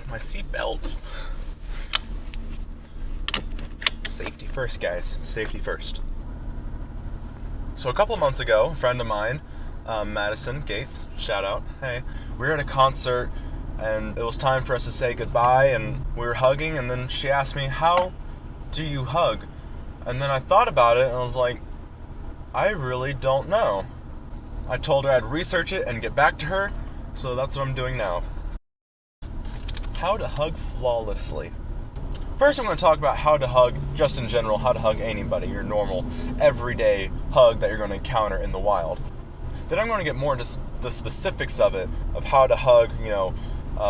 My seatbelt. Safety first, guys. Safety first. So a couple of months ago, a friend of mine, Madison Gates, shout out, hey, we were at a concert and it was time for us to say goodbye and we were hugging, and then she asked me, how do you hug? And then I thought about it and I was like, I really don't know. I told her I'd research it and get back to her, so that's what I'm doing now. How to hug flawlessly. First, I'm going to talk about how to hug, just in general, how to hug anybody, your normal, everyday hug that you're going to encounter in the wild. Then I'm going to get more into the specifics of it, of how to hug,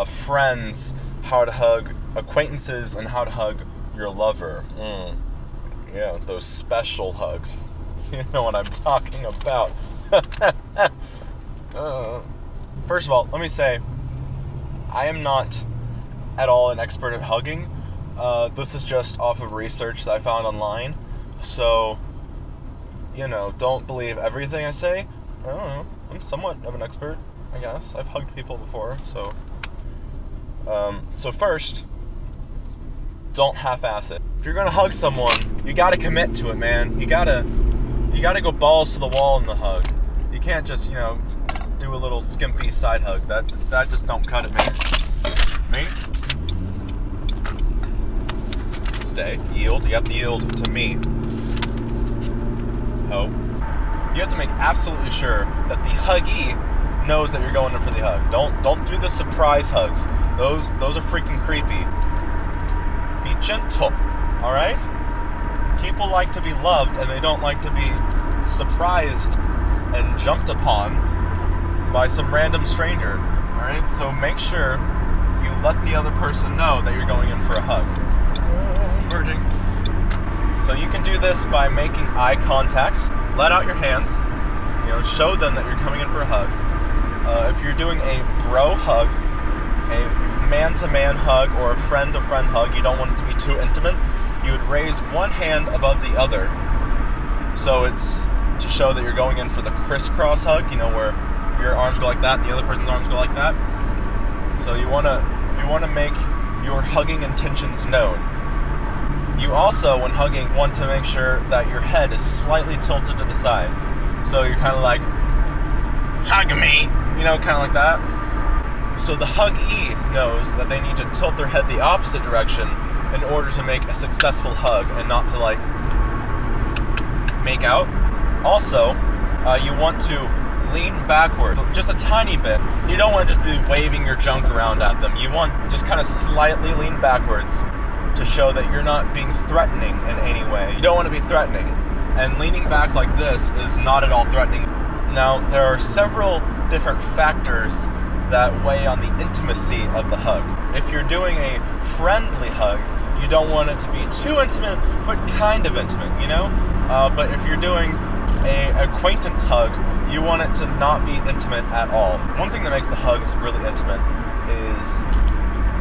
friends, how to hug acquaintances, and how to hug your lover. Yeah, those special hugs. You know what I'm talking about. First of all, let me say, I am not at all an expert at hugging. This is just off of research that I found online. So, don't believe everything I say. I don't know. I'm somewhat of an expert, I guess. I've hugged people before, so. So first, don't half-ass it. If you're gonna hug someone, you gotta commit to it, man. You gotta go balls to the wall in the hug. You can't just, do a little skimpy side hug. That just don't cut it, man. Me? Stay. Yield. You have to yield to me. Oh. You have to make absolutely sure that the huggee knows that you're going in for the hug. Don't do the surprise hugs. Those are freaking creepy. Be gentle. Alright? People like to be loved and they don't like to be surprised and jumped upon by some random stranger. Alright? So make sure you let the other person know that you're going in for a hug. Merging. So you can do this by making eye contact. Let out your hands. Show them that you're coming in for a hug. If you're doing a bro hug, a man-to-man hug, or a friend-to-friend hug, you don't want it to be too intimate. You would raise one hand above the other. So it's to show that you're going in for the crisscross hug, where your arms go like that, the other person's arms go like that. So you wanna make your hugging intentions known. You also, when hugging, want to make sure that your head is slightly tilted to the side. So you're kind of like, hug me, kind of like that. So the huggee knows that they need to tilt their head the opposite direction in order to make a successful hug and not to make out. Also, you want to lean backwards, just a tiny bit. You don't want to just be waving your junk around at them. You want just kind of slightly lean backwards to show that you're not being threatening in any way. You don't want to be threatening. And leaning back like this is not at all threatening. Now, there are several different factors that weigh on the intimacy of the hug. If you're doing a friendly hug, you don't want it to be too intimate, but kind of intimate, But if you're doing an acquaintance hug, you want it to not be intimate at all. One thing that makes the hugs really intimate is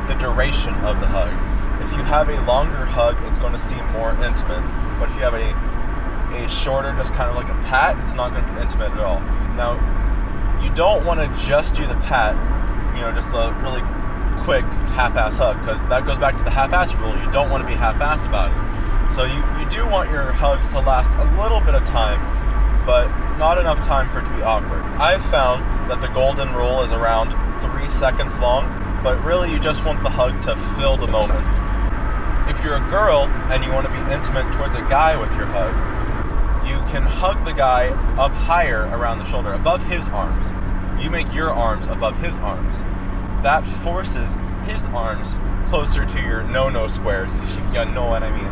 the duration of the hug. If you have a longer hug, it's going to seem more intimate. But if you have a shorter, just kind of like a pat, it's not going to be intimate at all. Now, you don't want to just do the pat, just a really quick half-ass hug, because that goes back to the half-ass rule. You don't want to be half-ass about it. So you do want your hugs to last a little bit of time, but not enough time for it to be awkward. I've found that the golden rule is around 3 seconds long, but really you just want the hug to fill the moment. If you're a girl and you want to be intimate towards a guy with your hug, you can hug the guy up higher around the shoulder, above his arms. You make your arms above his arms. That forces his arms closer to your no-no squares, if you know what I mean.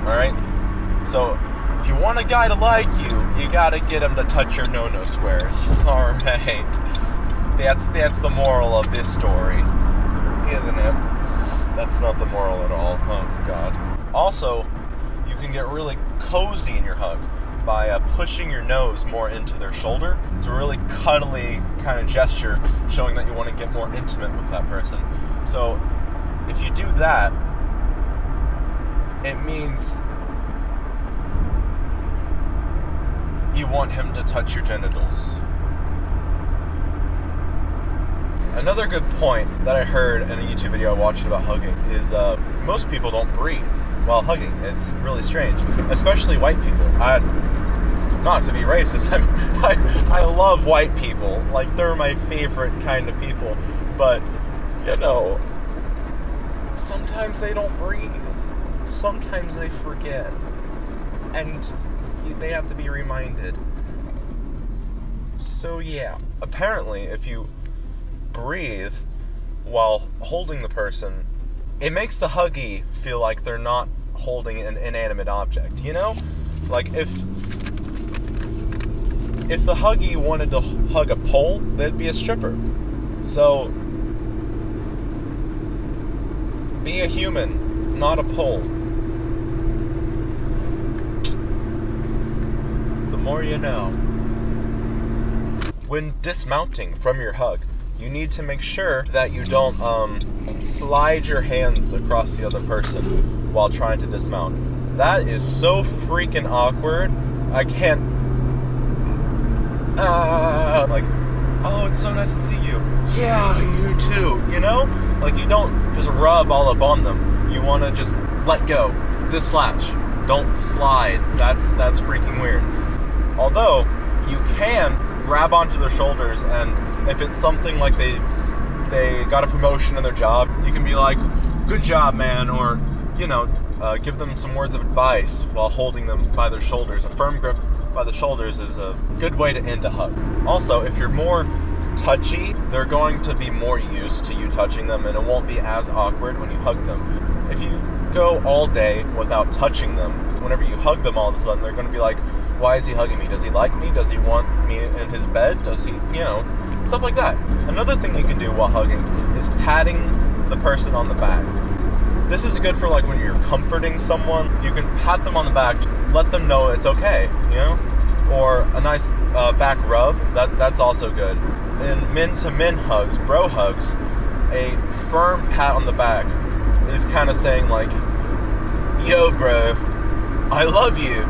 Alright? So, if you want a guy to like you, you gotta get him to touch your no-no squares. Alright. That's the moral of this story, isn't it? That's not the moral at all. Oh, God. Also, you can get really cozy in your hug by pushing your nose more into their shoulder. It's a really cuddly kind of gesture, showing that you want to get more intimate with that person. So, if you do that, it means you want him to touch your genitals. Another good point that I heard in a YouTube video I watched about hugging is most people don't breathe while hugging. It's really strange, especially white people. Not to be racist, I love white people. Like, they're my favorite kind of people. But, you know, sometimes they don't breathe. Sometimes they forget. And they have to be reminded. So yeah, apparently if you breathe while holding the person, it makes the huggy feel like they're not holding an inanimate object, you know? Like, if the huggy wanted to hug a pole, they'd be a stripper. So, be a human, not a pole. The more you know. When dismounting from your hug, you need to make sure that you don't slide your hands across the other person while trying to dismount. That is so freaking awkward. I can't... like, oh, it's so nice to see you. Yeah, you too, you know? Like, you don't just rub all up on them. You want to just let go. Dislodge. Don't slide. That's freaking weird. Although, you can grab onto their shoulders, and if it's something like they got a promotion in their job, you can be like, good job, man, or, you know, give them some words of advice while holding them by their shoulders. A firm grip by the shoulders is a good way to end a hug. Also, if you're more touchy, they're going to be more used to you touching them, and it won't be as awkward when you hug them. If you go all day without touching them, whenever you hug them all of a sudden, they're going to be like, why is he hugging me? Does he like me? Does he want me in his bed? Does he, you know, stuff like that. Another thing you can do while hugging is patting the person on the back. This is good for, like, when you're comforting someone. You can pat them on the back, let them know it's okay, you know? Or a nice back rub, that's also good. In men-to-men hugs, bro hugs, a firm pat on the back is kind of saying, like, yo, bro, I love you,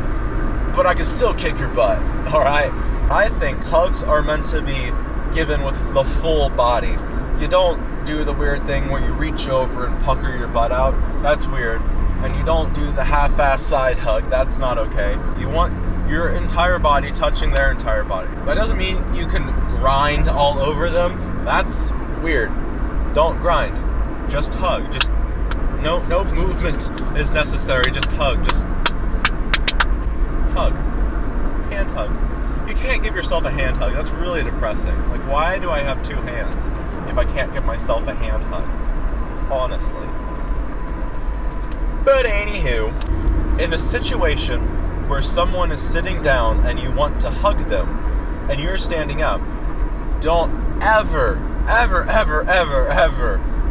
but I can still kick your butt, alright? I think hugs are meant to be given with the full body. You don't do the weird thing where you reach over and pucker your butt out. That's weird. And you don't do the half-ass side hug. That's not okay. You want your entire body touching their entire body. That doesn't mean you can grind all over them. That's weird. Don't grind. Just hug. Just no movement is necessary. Just hug. Just hug. Hand hug. You can't give yourself a hand hug. That's really depressing. Like, why do I have two hands if I can't give myself a hand hug? Honestly. But anywho, in a situation where someone is sitting down and you want to hug them and you're standing up, don't ever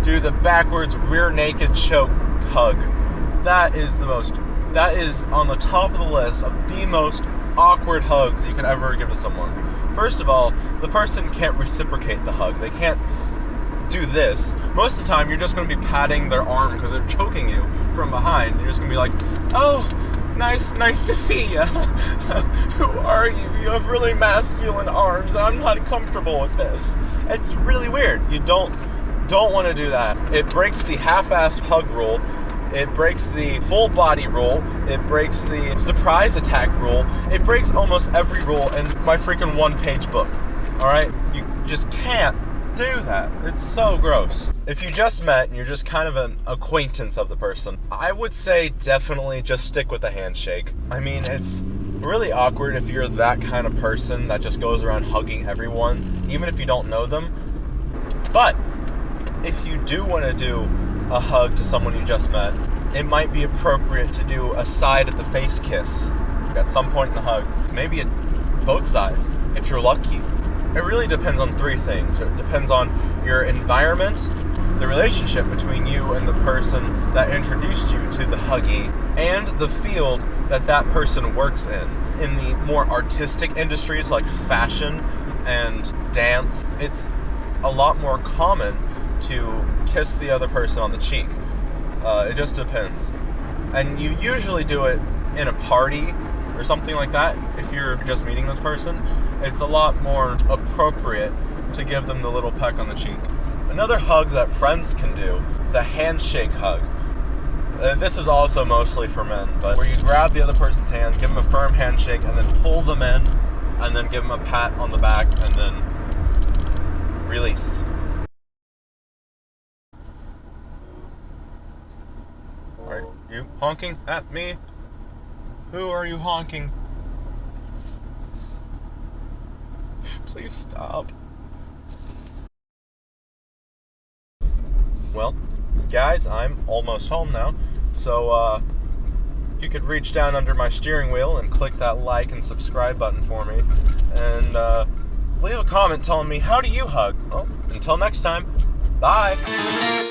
do the backwards rear naked choke hug. That is on the top of the list of the most awkward hugs you can ever give to someone. First of all, the person can't reciprocate the hug. They can't do this. Most of the time, you're just going to be patting their arm because they're choking you from behind. You're just going to be like, oh, nice to see you. Who are you? You have really masculine arms, and I'm not comfortable with this. It's really weird. You don't want to do that. It breaks the half-assed hug rule. It breaks the full body rule. It breaks the surprise attack rule. It breaks almost every rule in my freaking one-page book. Alright? You just can't do that. It's so gross. If you just met and you're just kind of an acquaintance of the person, I would say definitely just stick with the handshake. I mean, it's really awkward if you're that kind of person that just goes around hugging everyone, even if you don't know them. But if you do want to do a hug to someone you just met, it might be appropriate to do a side of the face kiss at some point in the hug. Maybe at both sides, if you're lucky. It really depends on three things. It depends on your environment, the relationship between you and the person that introduced you to the huggy, and the field that person works in. In the more artistic industries like fashion and dance, it's a lot more common to kiss the other person on the cheek. It just depends. And you usually do it in a party or something like that. If you're just meeting this person, it's a lot more appropriate to give them the little peck on the cheek. Another hug that friends can do, the handshake hug. This is also mostly for men, but where you grab the other person's hand, give them a firm handshake, and then pull them in, and then give them a pat on the back, and then release. Are you honking at me? Who are you honking? Please stop. Well, guys, I'm almost home now, so if you could reach down under my steering wheel and click that like and subscribe button for me, and leave a comment telling me, how do you hug? Well, until next time, bye!